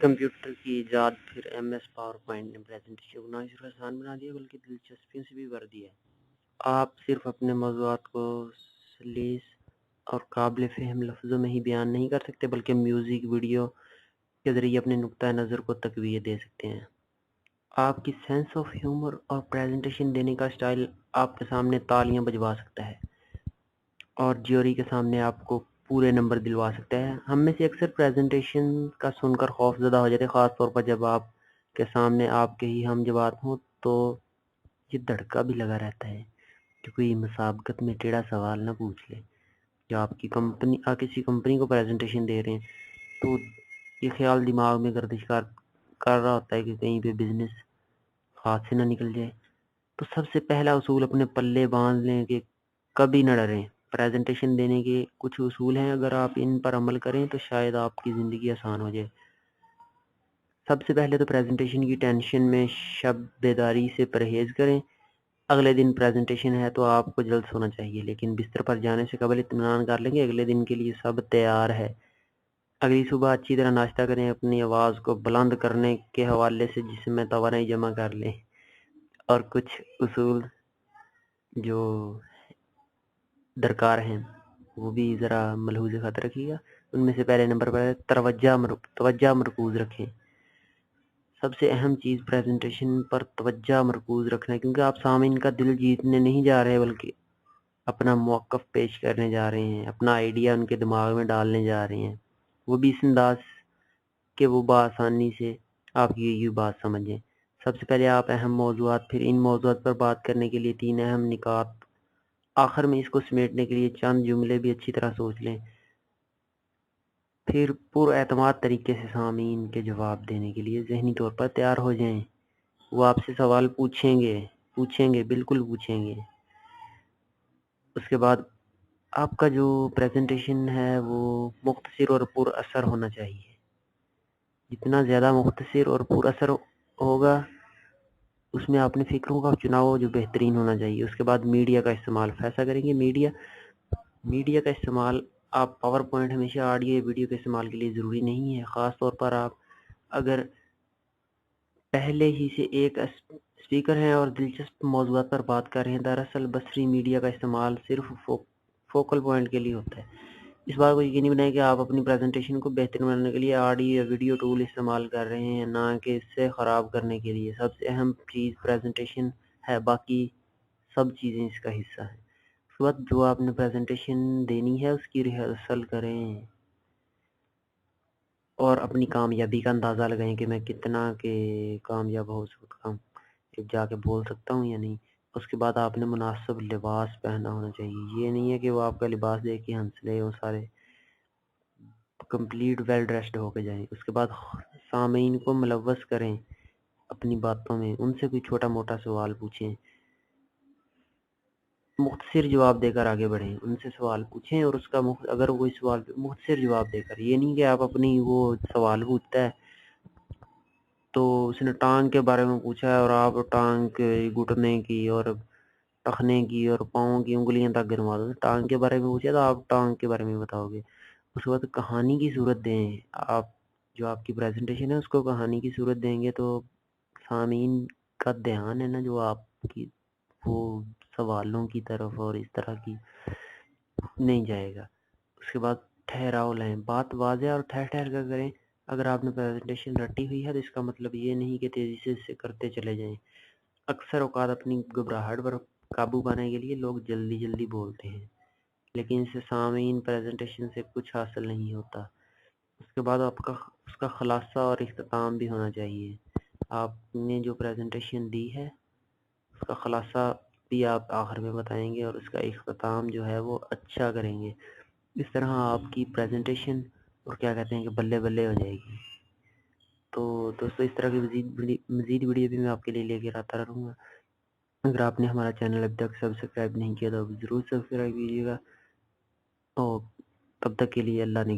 Computer की ईजाद फिर MS पावर पॉइंट ने प्रेजेंटेशन को ना सिर्फ आसान बना दिया बल्कि दिलचस्पी से भी भर दिया है। आप सिर्फ अपने मौज़ूआत को सलीस और काबिल फ़हम लफ्ज़ों में ही बयान नहीं कर सकते बल्कि म्यूज़िक, वीडियो के ज़रिए अपने नुक्ता नज़र को तक़वियत दे सकते हैं। आपकी सेंस ऑफ ह्यूमर और प्रेजेंटेशन देने का स्टाइल आपके सामने तालियां बजवा सकता है और ज्यूरी के सामने आपको पूरे नंबर दिलवा सकता है। हम में से अक्सर प्रेजेंटेशन का सुनकर खौफज़दा हो जाते हैं, ख़ास तौर पर जब आपके सामने आपके ही हम जवाब हों तो ये धड़का भी लगा रहता है कि कोई मुसाबकत में टेढ़ा सवाल ना पूछ ले। या आपकी कंपनी आप किसी कंपनी को प्रेजेंटेशन दे रहे हैं तो ये ख्याल दिमाग में गर्दिश कर रहा होता है कि कहीं पे बिजनेस हाथ से ना निकल जाए। तो सबसे पहला उसूल अपने पल्ले बांध लें कि कभी न डरें। प्रेजेंटेशन देने के कुछ उसूल हैं, अगर आप इन पर अमल करें तो शायद आपकी ज़िंदगी आसान हो जाए। सबसे पहले तो प्रेजेंटेशन की टेंशन में शब बेदारी से परहेज़ करें। अगले दिन प्रेजेंटेशन है तो आपको जल्द सोना चाहिए, लेकिन बिस्तर पर जाने से कबल इत्मीनान कर लें कि अगले दिन के लिए सब तैयार है। अगली सुबह अच्छी तरह नाश्ता करें, अपनी आवाज़ को बुलंद करने के हवाले से जिस्म में तवानाई जमा कर लें। और कुछ उसूल जो दरकार हैं वो भी ज़रा मलहूज़ ख़ातिर रखिएगा। उनमें से पहले नंबर पर है तवज्जो मरकूज़ रखें। सबसे अहम चीज़ प्रेजेंटेशन पर तवज्जो मरकूज़ रखना है, क्योंकि आप सामीन का दिल जीतने नहीं जा रहे बल्कि अपना मौक़िफ़ पेश करने जा रहे हैं, अपना आइडिया उनके दिमाग में डालने जा रहे हैं, वो भी इस अंदाज़ कि वो बआसानी से आपकी ये बात समझें। सबसे पहले आप अहम मौज़ूआत, फिर इन मौज़ूआत पर बात करने के लिए 3 अहम निकात, आखिर में इसको समेटने के लिए चंद जुमले भी अच्छी तरह सोच लें। फिर पुरएतमाद तरीके से सामीन के जवाब देने के लिए ज़हनी तौर पर तैयार हो जाएँ। वो आपसे सवाल पूछेंगे, बिल्कुल पूछेंगे। उसके बाद आपका जो प्रेजेंटेशन है वो मुख्तसर और पुरअसर होना चाहिए। जितना ज़्यादा मुख्तसर और पुरअसर होगा, उसमें अपने फ़िक्रों का चुनाव जो बेहतरीन होना चाहिए। उसके बाद मीडिया का इस्तेमाल फैसला करेंगे। मीडिया का इस्तेमाल, आप पावर पॉइंट हमेशा ऑडियो या वीडियो के इस्तेमाल के लिए ज़रूरी नहीं है। ख़ास तौर पर आप अगर पहले ही से एक स्पीकर हैं और दिलचस्प मौज़ूआत पर बात कर रहे हैं। दरअसल बसरी मीडिया का इस्तेमाल सिर्फ फोकल पॉइंट के लिए होता है। इस बात को यकीनी बनाएं कि आप अपनी प्रेजेंटेशन को बेहतरीन बनाने के लिए ऑडियो या वीडियो टूल इस्तेमाल कर रहे हैं, ना कि इससे ख़राब करने के लिए। सबसे अहम चीज़ प्रेजेंटेशन है, बाकी सब चीज़ें इसका हिस्सा हैं। उस वक्त जो आपने प्रेजेंटेशन देनी है उसकी रिहर्सल करें और अपनी कामयाबी का अंदाज़ा लगाएं कि मैं कितना के कामयाब हो सकता हूँ, जाके बोल सकता हूँ या नहीं। उसके बाद आपने मुनासिब लिबास पहना होना चाहिए। ये नहीं है कि वो आपका लिबास देख के हंस ले, वो सारे कंप्लीट वेल ड्रेस्ड होके जाएं। उसके बाद सामीन को मुलव्वस करें अपनी बातों में, उनसे कोई छोटा मोटा सवाल पूछें, मुख्तसर जवाब देकर आगे बढ़ें। उनसे सवाल पूछें और उसका अगर कोई सवाल मुख्तसर जवाब देकर, ये नहीं कि आप अपनी वो सवाल पूछता है तो उसने टांग के बारे में पूछा है और आप टांग के घुटने की और टखने की और पाँव की उंगलियां तक गिनवा दो। टांग के बारे में पूछा तो आप टांग के बारे में बताओगे। उसके बाद कहानी की सूरत दें। आप जो आपकी प्रेजेंटेशन है उसको कहानी की सूरत देंगे तो सामीन का ध्यान है ना जो आपकी वो सवालों की तरफ और इस तरह की नहीं जाएगा। उसके बाद ठहराव लें, बात वाज़ेह और ठहर कर करें। अगर आपने प्रेजेंटेशन रटी हुई है तो इसका मतलब ये नहीं कि तेज़ी से इसे करते चले जाएं। अक्सर औकात अपनी घबराहट पर काबू पाने के लिए लोग जल्दी बोलते हैं, लेकिन इससे सामीन प्रेजेंटेशन से कुछ हासिल नहीं होता। उसके बाद आपका उसका खुलासा और इख्तिताम भी होना चाहिए। आपने जो प्रेजेंटेशन दी है उसका खुलासा भी आप आखिर में बताएंगे और उसका इख्तिताम जो है वो अच्छा करेंगे। इस तरह आपकी प्रेजेंटेशन और क्या कहते हैं कि बल्ले बल्ले हो जाएगी। तो दोस्तों, इस तरह की मज़ीद वीडियो भी मैं आपके लिए लेकर आता रहूँगा। अगर आपने हमारा चैनल अभी तक सब्सक्राइब नहीं किया तो ज़रूर सब्सक्राइब कीजिएगा और तब तक के लिए अल्लाह ने